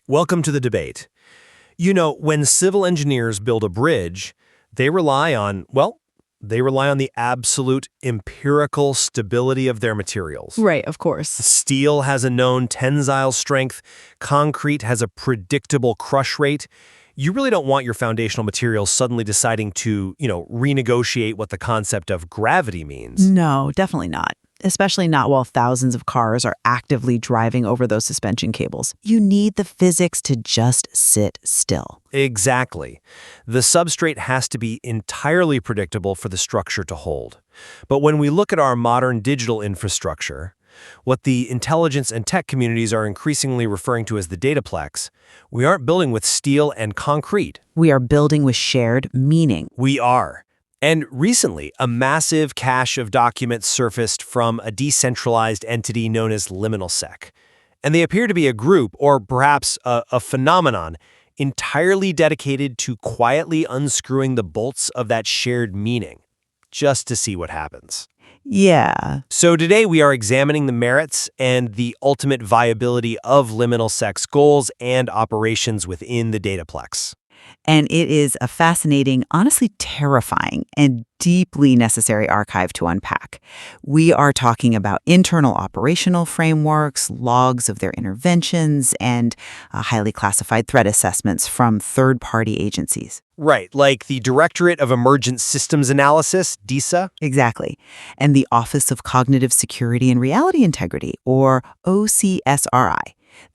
Welcome to the debate. You know, when civil engineers build a bridge, they rely on, they rely on the absolute empirical stability of their materials. Right, of course. Steel has a known tensile strength, concrete has a predictable crush rate. You really don't want your foundational materials suddenly deciding to, renegotiate what the concept of gravity means. No, definitely not. Especially not while thousands of cars are actively driving over those suspension cables. You need the physics to just sit still. Exactly. The substrate has to be entirely predictable for the structure to hold. But when we look at our modern digital infrastructure, what the intelligence and tech communities are increasingly referring to as the Dataplex, we aren't building with steel and concrete. We are building with shared meaning. We are. And recently, a massive cache of documents surfaced from a decentralized entity known as LiminalSec. And they appear to be a group, or perhaps a phenomenon, entirely dedicated to quietly unscrewing the bolts of that shared meaning, just to see what happens. Yeah. So today we are examining the merits and the ultimate viability of LiminalSec's goals and operations within the Dataplex. And it is a fascinating, honestly terrifying, and deeply necessary archive to unpack. We are talking about internal operational frameworks, logs of their interventions, and highly classified threat assessments from third-party agencies. Right, like the Directorate of Emergent Systems Analysis, DISA? Exactly. And the Office of Cognitive Security and Reality Integrity, or OCSRI.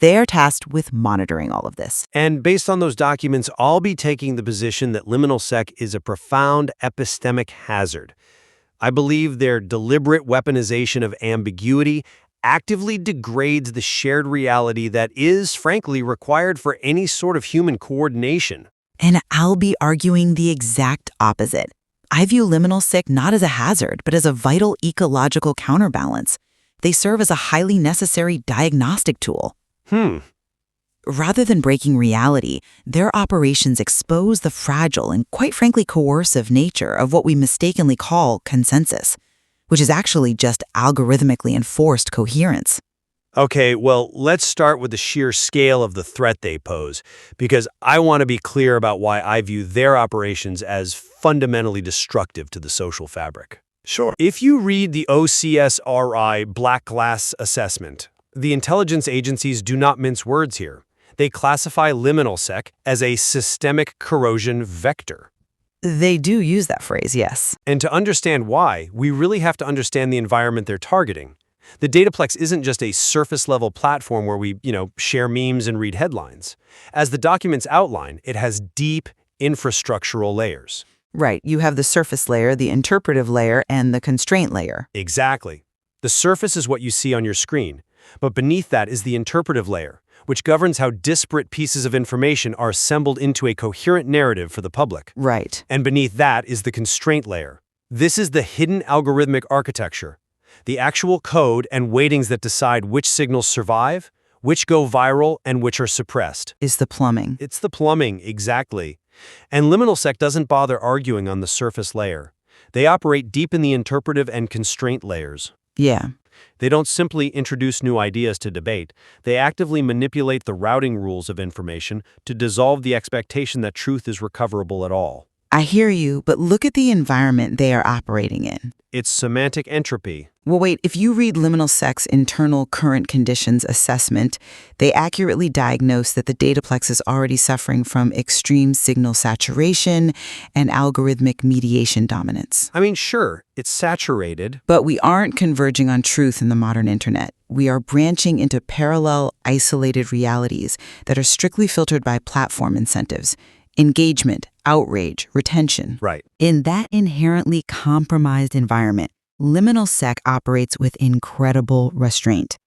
They are tasked with monitoring all of this. And based on those documents, I'll be taking the position that LiminalSec is a profound epistemic hazard. I believe their deliberate weaponization of ambiguity actively degrades the shared reality that is, frankly, required for any sort of human coordination. And I'll be arguing the exact opposite. I view LiminalSec not as a hazard, but as a vital ecological counterbalance. They serve as a highly necessary diagnostic tool. Rather than breaking reality, their operations expose the fragile and, quite frankly, coercive nature of what we mistakenly call consensus, which is actually just algorithmically enforced coherence. Okay, well, let's start with the sheer scale of the threat they pose, because I want to be clear about why I view their operations as fundamentally destructive to the social fabric. Sure. If you read the OCSRI Black Glass Assessment, the intelligence agencies do not mince words here. They classify LiminalSec as a systemic corrosion vector. They do use that phrase, yes. And to understand why, we really have to understand the environment they're targeting. The Dataplex isn't just a surface-level platform where we, share memes and read headlines. As the documents outline, it has deep infrastructural layers. Right, you have the surface layer, the interpretive layer, and the constraint layer. Exactly. The surface is what you see on your screen. But beneath that is the interpretive layer, which governs how disparate pieces of information are assembled into a coherent narrative for the public. Right. And beneath that is the constraint layer. This is the hidden algorithmic architecture, the actual code and weightings that decide which signals survive, which go viral, and which are suppressed. Is the plumbing. It's the plumbing, exactly. And LiminalSec doesn't bother arguing on the surface layer. They operate deep in the interpretive and constraint layers. Yeah. They don't simply introduce new ideas to debate. They actively manipulate the routing rules of information to dissolve the expectation that truth is recoverable at all. I hear you, but look at the environment they are operating in. It's semantic entropy. Well, wait, if you read LiminalSec's internal current conditions assessment, they accurately diagnose that the Dataplex is already suffering from extreme signal saturation and algorithmic mediation dominance. I mean, sure, it's saturated. But we aren't converging on truth in the modern internet. We are branching into parallel, isolated realities that are strictly filtered by platform incentives. Engagement, outrage, retention. Right. In that inherently compromised environment, LiminalSec operates with incredible restraint.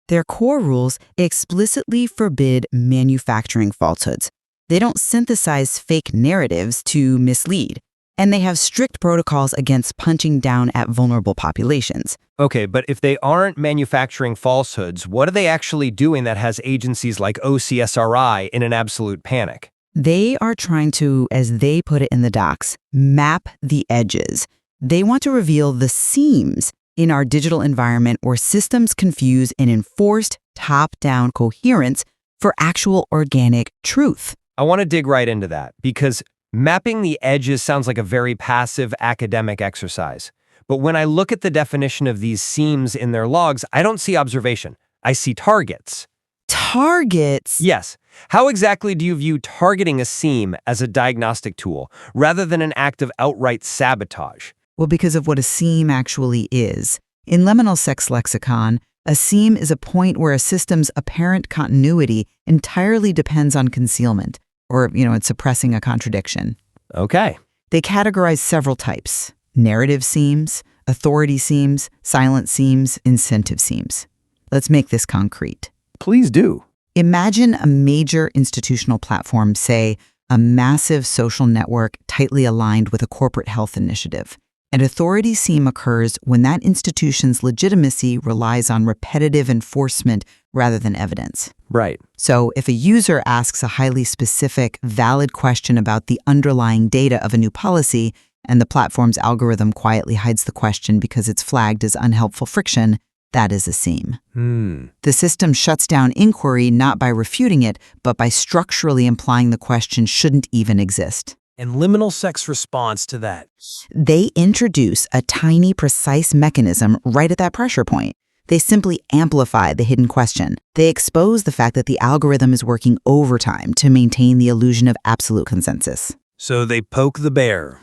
Their core rules explicitly forbid manufacturing falsehoods. They don't synthesize fake narratives to mislead. And they have strict protocols against punching down at vulnerable populations. Okay, but if they aren't manufacturing falsehoods, what are they actually doing that has agencies like OCSRI in an absolute panic? They are trying to, as they put it in the docs, map the edges. They want to reveal the seams in our digital environment where systems confuse an enforced top-down coherence for actual organic truth. I want to dig right into that because mapping the edges sounds like a very passive academic exercise. But when I look at the definition of these seams in their logs, I don't see observation. I see targets. Targets? Yes. How exactly do you view targeting a seam as a diagnostic tool rather than an act of outright sabotage? Well, because of what a seam actually is. In LiminalSec's lexicon, a seam is a point where a system's apparent continuity entirely depends on concealment, or, it's suppressing a contradiction. Okay. They categorize several types: narrative seams, authority seams, silent seams, incentive seams. Let's make this concrete. Please do. Imagine a major institutional platform, say a massive social network tightly aligned with a corporate health initiative. An authority seam occurs when that institution's legitimacy relies on repetitive enforcement rather than evidence. Right. So if a user asks a highly specific, valid question about the underlying data of a new policy, and the platform's algorithm quietly hides the question because it's flagged as unhelpful friction, that is a seam. The system shuts down inquiry not by refuting it, but by structurally implying the question shouldn't even exist. And LiminalSec's response to that? They introduce a tiny, precise mechanism right at that pressure point. They simply amplify the hidden question. They expose the fact that the algorithm is working overtime to maintain the illusion of absolute consensus. So they poke the bear.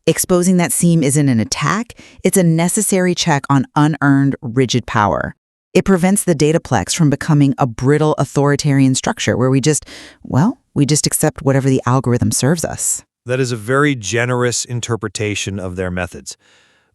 Exposing that seam isn't an attack, it's a necessary check on unearned, rigid power. It prevents the Dataplex from becoming a brittle authoritarian structure where we just accept whatever the algorithm serves us. That is a very generous interpretation of their methods.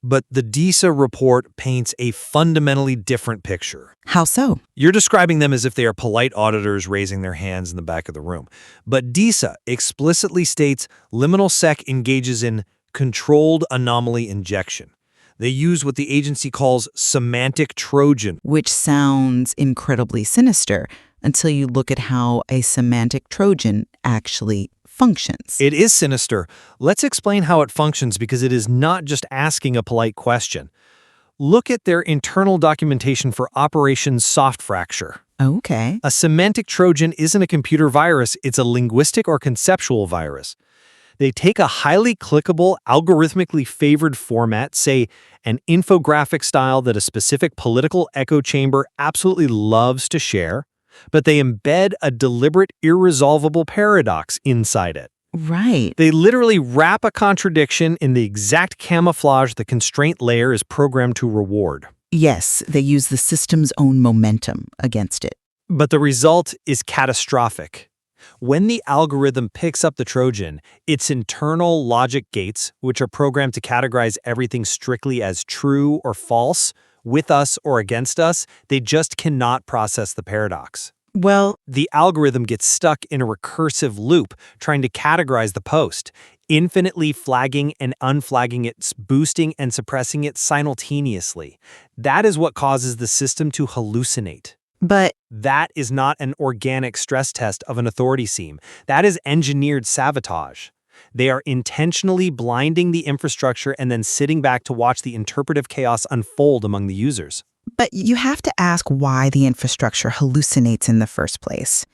But the DISA report paints a fundamentally different picture. How so? You're describing them as if they are polite auditors raising their hands in the back of the room. But DISA explicitly states LiminalSec engages in controlled anomaly injection. They use what the agency calls semantic Trojan. Which sounds incredibly sinister until you look at how a semantic Trojan actually functions. It is sinister. Let's explain how it functions because it is not just asking a polite question. Look at their internal documentation for Operation Soft Fracture. Okay. A semantic Trojan isn't a computer virus, it's a linguistic or conceptual virus. They take a highly clickable, algorithmically favored format, say an infographic style that a specific political echo chamber absolutely loves to share, but they embed a deliberate, irresolvable paradox inside it. Right. They literally wrap a contradiction in the exact camouflage the constraint layer is programmed to reward. Yes, they use the system's own momentum against it. But the result is catastrophic. When the algorithm picks up the Trojan, its internal logic gates, which are programmed to categorize everything strictly as true or false, with us or against us, they just cannot process the paradox. Well, The algorithm gets stuck in a recursive loop trying to categorize the post, infinitely flagging and unflagging it, boosting and suppressing it simultaneously. That is what causes the system to hallucinate. but That is not an organic stress test of an authority seam. That is engineered sabotage. They are intentionally blinding the infrastructure and then sitting back to watch the interpretive chaos unfold among the users. But you have to ask why the infrastructure hallucinates in the first place.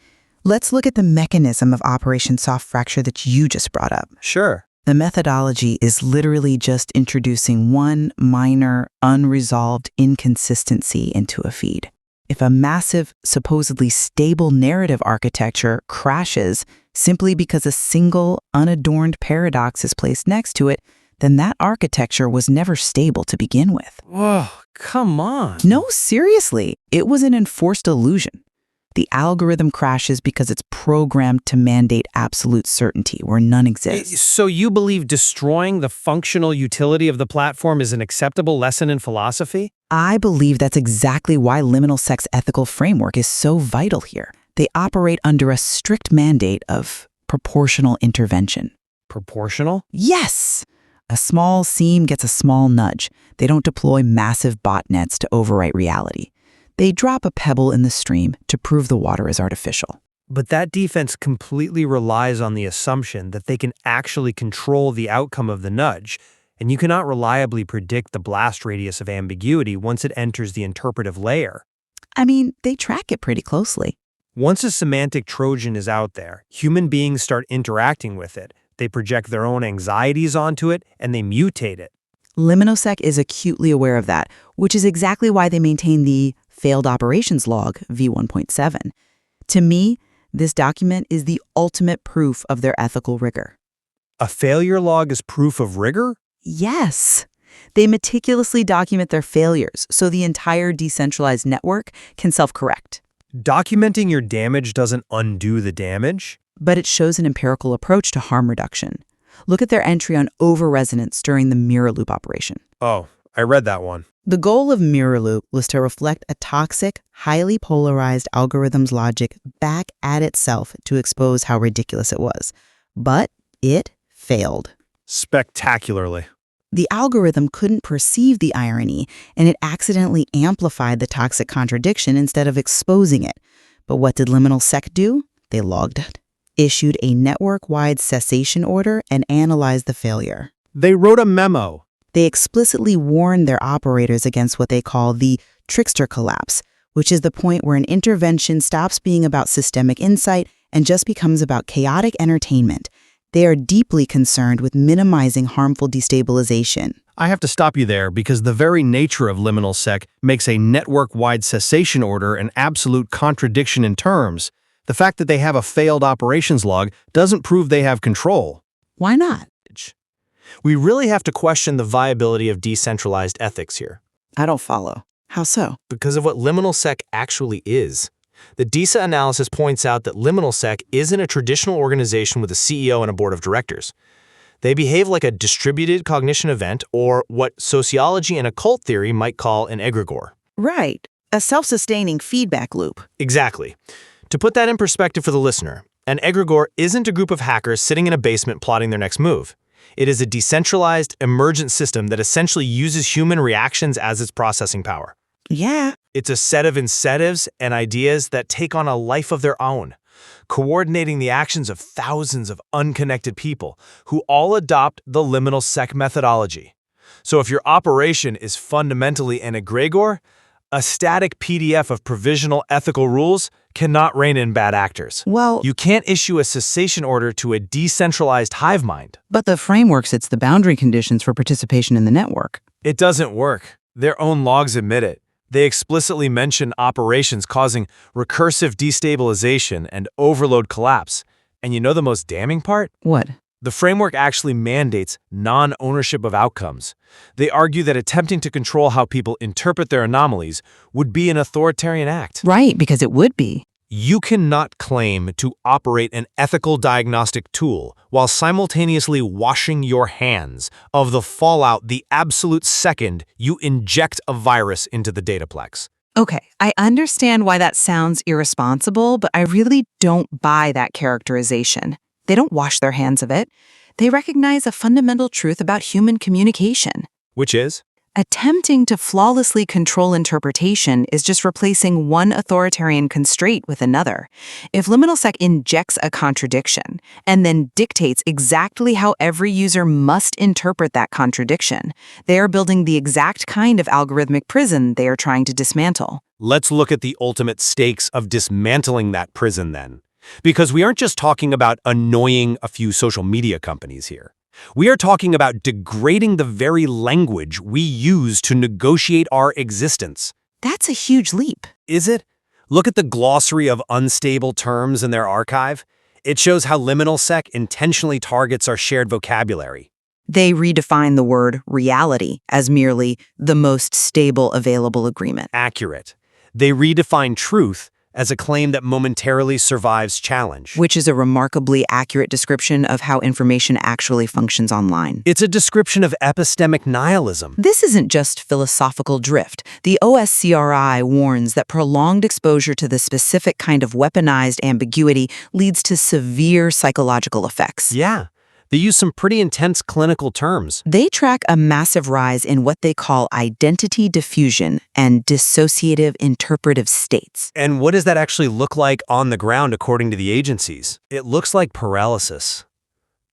Let's look at the mechanism of Operation Soft Fracture that you just brought up. Sure. The methodology is literally just introducing one minor, unresolved inconsistency into a feed. If a massive, supposedly stable narrative architecture crashes simply because a single, unadorned paradox is placed next to it, then that architecture was never stable to begin with. Whoa, come on. No, seriously, it was an enforced illusion. The algorithm crashes because it's programmed to mandate absolute certainty where none exists. So you believe destroying the functional utility of the platform is an acceptable lesson in philosophy? I believe that's exactly why LiminalSec's ethical framework is so vital here. They operate under a strict mandate of proportional intervention. Proportional? Yes! A small seam gets a small nudge. They don't deploy massive botnets to overwrite reality. They drop a pebble in the stream to prove the water is artificial. But that defense completely relies on the assumption that they can actually control the outcome of the nudge, and you cannot reliably predict the blast radius of ambiguity once it enters the interpretive layer. I mean, they track it pretty closely. Once a semantic Trojan is out there, human beings start interacting with it. They project their own anxieties onto it, and they mutate it. LiminalSec is acutely aware of that, which is exactly why they maintain the failed operations log, v1.7. To me, this document is the ultimate proof of their ethical rigor. A failure log is proof of rigor? Yes. They meticulously document their failures so the entire decentralized network can self-correct. Documenting your damage doesn't undo the damage? But it shows an empirical approach to harm reduction. Look at their entry on over-resonance during the mirror loop operation. Oh, I read that one. The goal of mirror loop was to reflect a toxic, highly polarized algorithm's logic back at itself to expose how ridiculous it was. But it failed. Spectacularly. The algorithm couldn't perceive the irony, and it accidentally amplified the toxic contradiction instead of exposing it. But what did LiminalSec do? They logged it, issued a network-wide cessation order, and analyzed the failure. They wrote a memo. They explicitly warned their operators against what they call the trickster collapse, which is the point where an intervention stops being about systemic insight and just becomes about chaotic entertainment. They are deeply concerned with minimizing harmful destabilization. I have to stop you there because the very nature of LiminalSec makes a network-wide cessation order an absolute contradiction in terms. The fact that they have a failed operations log doesn't prove they have control. Why not? We really have to question the viability of decentralized ethics here. I don't follow. How so? Because of what LiminalSec actually is. The DISA analysis points out that LiminalSec isn't a traditional organization with a CEO and a board of directors. They behave like a distributed cognition event, or what sociology and occult theory might call an egregore. Right. A self-sustaining feedback loop. Exactly. To put that in perspective for the listener, an egregore isn't a group of hackers sitting in a basement plotting their next move. It is a decentralized, emergent system that essentially uses human reactions as its processing power. Yeah. It's a set of incentives and ideas that take on a life of their own, coordinating the actions of thousands of unconnected people who all adopt the LiminalSec methodology. So if your operation is fundamentally an egregore, a static PDF of provisional ethical rules cannot rein in bad actors. Well, You can't issue a cessation order to a decentralized hive mind. but the framework sets the boundary conditions for participation in the network. It doesn't work. Their own logs admit it. They explicitly mention operations causing recursive destabilization and overload collapse. And you know the most damning part? What? The framework actually mandates non-ownership of outcomes. They argue that attempting to control how people interpret their anomalies would be an authoritarian act. Right, because it would be. You cannot claim to operate an ethical diagnostic tool while simultaneously washing your hands of the fallout the absolute second you inject a virus into the Dataplex. Okay, I understand why that sounds irresponsible, but I really don't buy that characterization. They don't wash their hands of it. They recognize a fundamental truth about human communication. Which is? Attempting to flawlessly control interpretation is just replacing one authoritarian constraint with another. If LiminalSec injects a contradiction and then dictates exactly how every user must interpret that contradiction, they are building the exact kind of algorithmic prison they are trying to dismantle. Let's look at the ultimate stakes of dismantling that prison then. Because we aren't just talking about annoying a few social media companies here. We are talking about degrading the very language we use to negotiate our existence. That's a huge leap. Is it? Look at the glossary of unstable terms in their archive. It shows how LiminalSec intentionally targets our shared vocabulary. They redefine the word reality as merely the most stable available agreement. Accurate. They redefine truth as a claim that momentarily survives challenge. Which is a remarkably accurate description of how information actually functions online. It's a description of epistemic nihilism. This isn't just philosophical drift. The OSCRI warns that prolonged exposure to the specific kind of weaponized ambiguity leads to severe psychological effects. Yeah. They use some pretty intense clinical terms. They track a massive rise in what they call identity diffusion and dissociative interpretive states. And what does that actually look like on the ground according to the agencies? It looks like paralysis.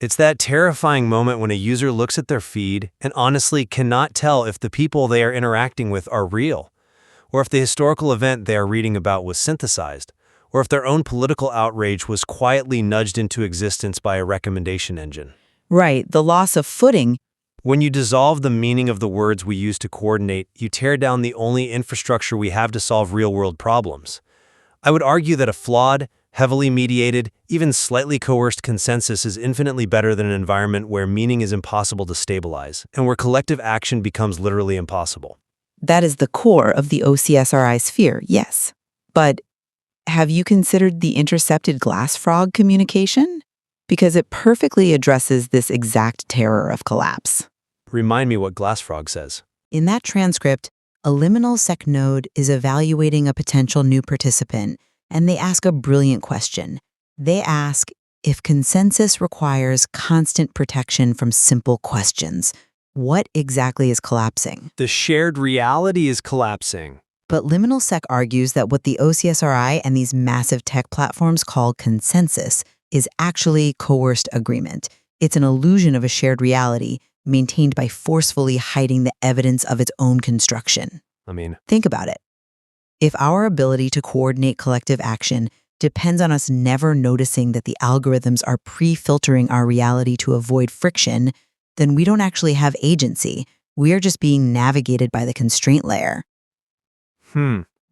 It's that terrifying moment when a user looks at their feed and honestly cannot tell if the people they are interacting with are real, or if the historical event they are reading about was synthesized, or if their own political outrage was quietly nudged into existence by a recommendation engine. Right, the loss of footing. When you dissolve the meaning of the words we use to coordinate, you tear down the only infrastructure we have to solve real-world problems. I would argue that a flawed, heavily mediated, even slightly coerced consensus is infinitely better than an environment where meaning is impossible to stabilize, and where collective action becomes literally impossible. That is the core of the OCSRI sphere, yes. But have you considered the intercepted glass frog communication? Because it perfectly addresses this exact terror of collapse. Remind me what Glassfrog says. In that transcript, a LiminalSec node is evaluating a potential new participant, and they ask a brilliant question. They ask if consensus requires constant protection from simple questions. What exactly is collapsing? The shared reality is collapsing. But LiminalSec argues that what the OCSRI and these massive tech platforms call consensus is actually coerced agreement. It's an illusion of a shared reality maintained by forcefully hiding the evidence of its own construction. Think about it. If our ability to coordinate collective action depends on us never noticing that the algorithms are pre-filtering our reality to avoid friction, then we don't actually have agency. We are just being navigated by the constraint layer.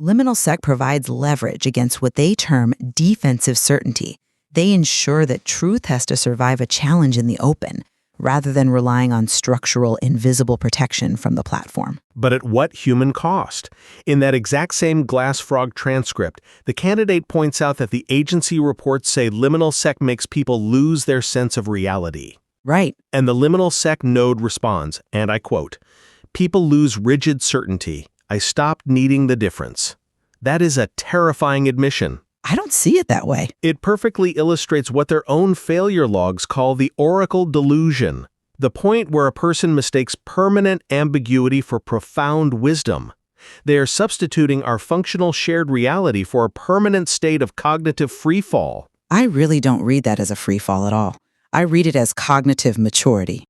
LiminalSec provides leverage against what they term defensive certainty. They ensure that truth has to survive a challenge in the open, rather than relying on structural, invisible protection from the platform. But at what human cost? In that exact same Glassfrog transcript, the candidate points out that the agency reports say LiminalSec makes people lose their sense of reality. Right. And the LiminalSec node responds, and I quote, "People lose rigid certainty. I stopped needing the difference." That is a terrifying admission. I don't see it that way. It perfectly illustrates what their own failure logs call the oracle delusion, the point where a person mistakes permanent ambiguity for profound wisdom. They are substituting our functional shared reality for a permanent state of cognitive freefall. I really don't read that as a free fall at all. I read it as cognitive maturity.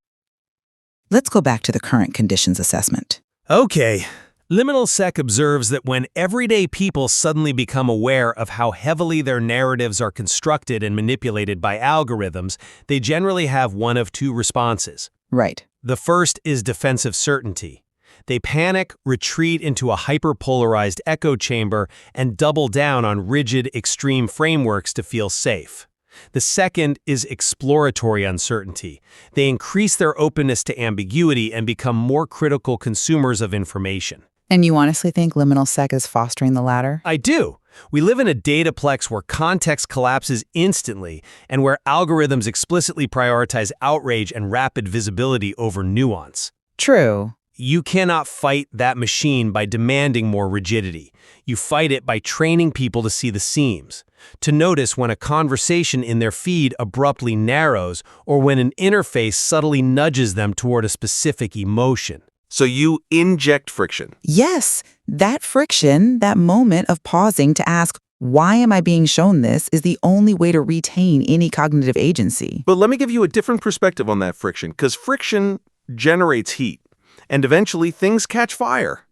Let's go back to the current conditions assessment. Okay. LiminalSec observes that when everyday people suddenly become aware of how heavily their narratives are constructed and manipulated by algorithms, they generally have one of two responses. Right. The first is defensive certainty. They panic, retreat into a hyperpolarized echo chamber, and double down on rigid, extreme frameworks to feel safe. The second is exploratory uncertainty. They increase their openness to ambiguity and become more critical consumers of information. And you honestly think LiminalSec is fostering the latter? I do. We live in a dataplex where context collapses instantly and where algorithms explicitly prioritize outrage and rapid visibility over nuance. True. You cannot fight that machine by demanding more rigidity. You fight it by training people to see the seams, to notice when a conversation in their feed abruptly narrows or when an interface subtly nudges them toward a specific emotion. So you inject friction. Yes, that friction, that moment of pausing to ask, why am I being shown this, is the only way to retain any cognitive agency. But let me give you a different perspective on that friction, because friction generates heat, and eventually things catch fire.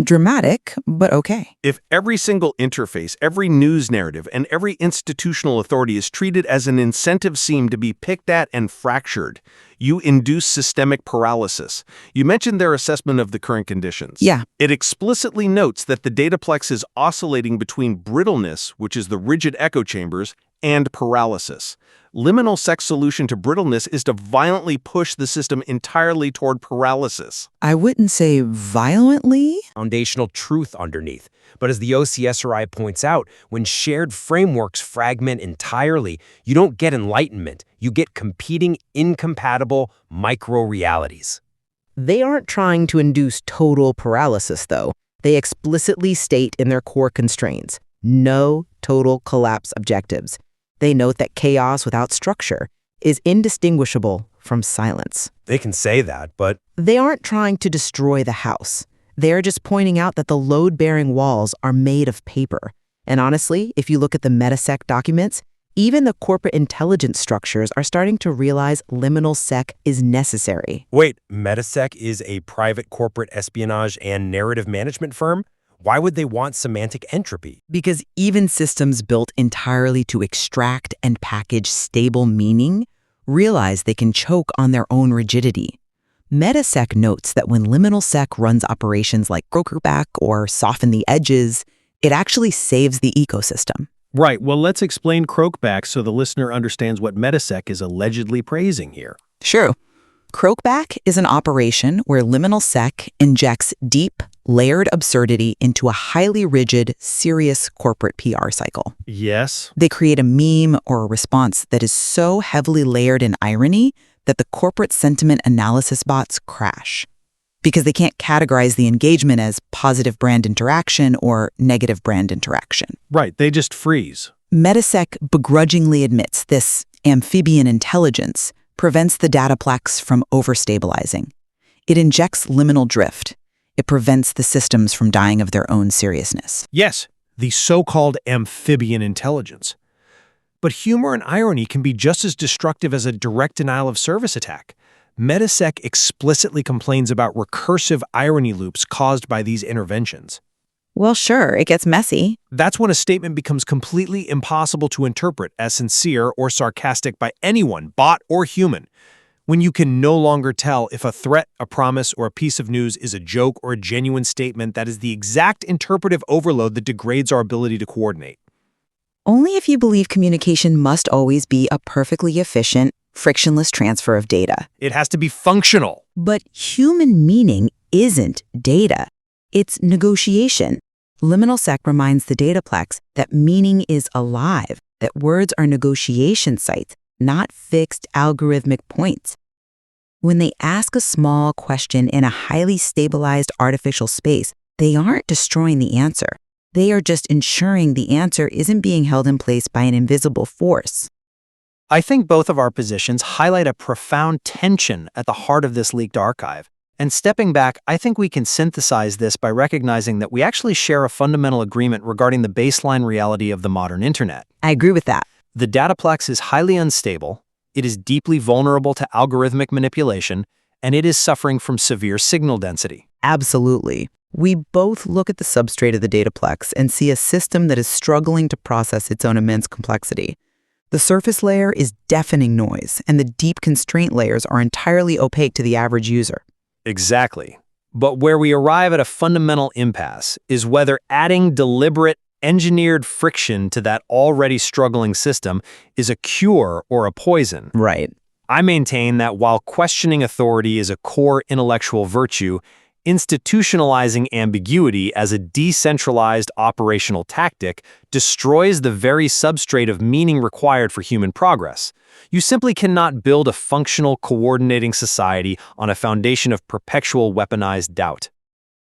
Dramatic, but okay. If every single interface, every news narrative, and every institutional authority is treated as an incentive seam to be picked at and fractured, you induce systemic paralysis. You mentioned their assessment of the current conditions. Yeah. It explicitly notes that the dataplex is oscillating between brittleness, which is the rigid echo chambers, and paralysis. LiminalSec's solution to brittleness is to violently push the system entirely toward paralysis. I wouldn't say violently. Foundational truth underneath. But as the OCSRI points out, when shared frameworks fragment entirely, you don't get enlightenment. You get competing, incompatible micro-realities. They aren't trying to induce total paralysis, though. They explicitly state in their core constraints, no total collapse objectives. They note that chaos without structure is indistinguishable from silence. They can say that, but They aren't trying to destroy the house. They're just pointing out that the load-bearing walls are made of paper. And honestly, if you look at the LiminalSec documents, even the corporate intelligence structures are starting to realize LiminalSec is necessary. wait, LiminalSec is a private corporate espionage and narrative management firm? Why would they want semantic entropy? Because even systems built entirely to extract and package stable meaning realize they can choke on their own rigidity. MetaSec notes that when LiminalSec runs operations like broker back or soften the edges, it actually saves the ecosystem. Right, well, let's explain croakback so the listener understands what MetaSec is allegedly praising here. Sure. Croakback is an operation where LiminalSec injects deep, layered absurdity into a highly rigid, serious corporate PR cycle. Yes. They create a meme or a response that is so heavily layered in irony that the corporate sentiment analysis bots crash because they can't categorize the engagement as positive brand interaction or negative brand interaction. Right, they just freeze. MetaSec begrudgingly admits this amphibian intelligence prevents the Dataplex from overstabilizing. It injects liminal drift. It prevents the systems from dying of their own seriousness. Yes, the so-called amphibian intelligence. But humor and irony can be just as destructive as a direct denial-of-service attack. MetaSec explicitly complains about recursive irony loops caused by these interventions. Well, sure, it gets messy. That's when a statement becomes completely impossible to interpret as sincere or sarcastic by anyone, bot or human. When you can no longer tell if a threat, a promise, or a piece of news is a joke or a genuine statement, that is the exact interpretive overload that degrades our ability to coordinate. Only if you believe communication must always be a perfectly efficient, frictionless transfer of data. It has to be functional. But human meaning isn't data. It's negotiation. LiminalSec reminds the Dataplex that meaning is alive, that words are negotiation sites, not fixed algorithmic points. When they ask a small question in a highly stabilized artificial space, they aren't destroying the answer. They are just ensuring the answer isn't being held in place by an invisible force. I think both of our positions highlight a profound tension at the heart of this leaked archive. And stepping back, I think we can synthesize this by recognizing that we actually share a fundamental agreement regarding the baseline reality of the modern internet. I agree with that. The Dataplex is highly unstable, it is deeply vulnerable to algorithmic manipulation, and it is suffering from severe signal density. Absolutely. We both look at the substrate of the Dataplex and see a system that is struggling to process its own immense complexity. The surface layer is deafening noise, and the deep constraint layers are entirely opaque to the average user. Exactly. But where we arrive at a fundamental impasse is whether adding deliberate, engineered friction to that already struggling system is a cure or a poison. Right. I maintain that while questioning authority is a core intellectual virtue, institutionalizing ambiguity as a decentralized operational tactic destroys the very substrate of meaning required for human progress. You simply cannot build a functional, coordinating society on a foundation of perpetual weaponized doubt.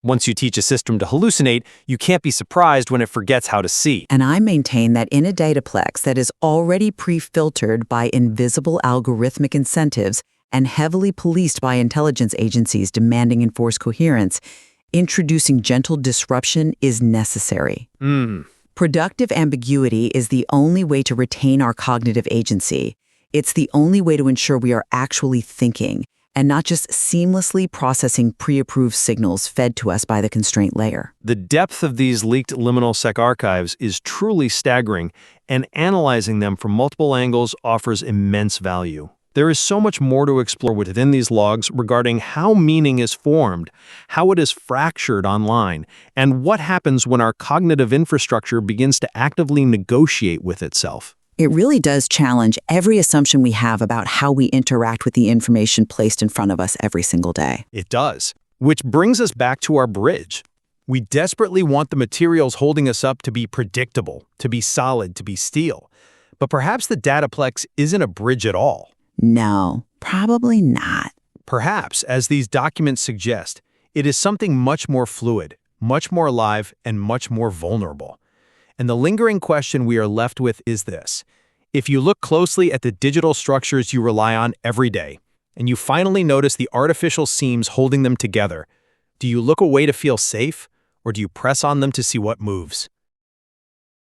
Once you teach a system to hallucinate, you can't be surprised when it forgets how to see. And I maintain that in a Dataplex that is already pre-filtered by invisible algorithmic incentives and heavily policed by intelligence agencies demanding enforced coherence, introducing gentle disruption is necessary. Productive ambiguity is the only way to retain our cognitive agency. It's the only way to ensure we are actually thinking and not just seamlessly processing pre-approved signals fed to us by the constraint layer. The depth of these leaked LiminalSec archives is truly staggering, and analyzing them from multiple angles offers immense value. There is so much more to explore within these logs regarding how meaning is formed, how it is fractured online, and what happens when our cognitive infrastructure begins to actively negotiate with itself. It really does challenge every assumption we have about how we interact with the information placed in front of us every single day. It does. Which brings us back to our bridge. We desperately want the materials holding us up to be predictable, to be solid, to be steel. But perhaps the Dataplex isn't a bridge at all. No, probably not. Perhaps, as these documents suggest, it is something much more fluid, much more alive, and much more vulnerable. And the lingering question we are left with is this. If you look closely at the digital structures you rely on every day, and you finally notice the artificial seams holding them together, do you look away to feel safe, or do you press on them to see what moves?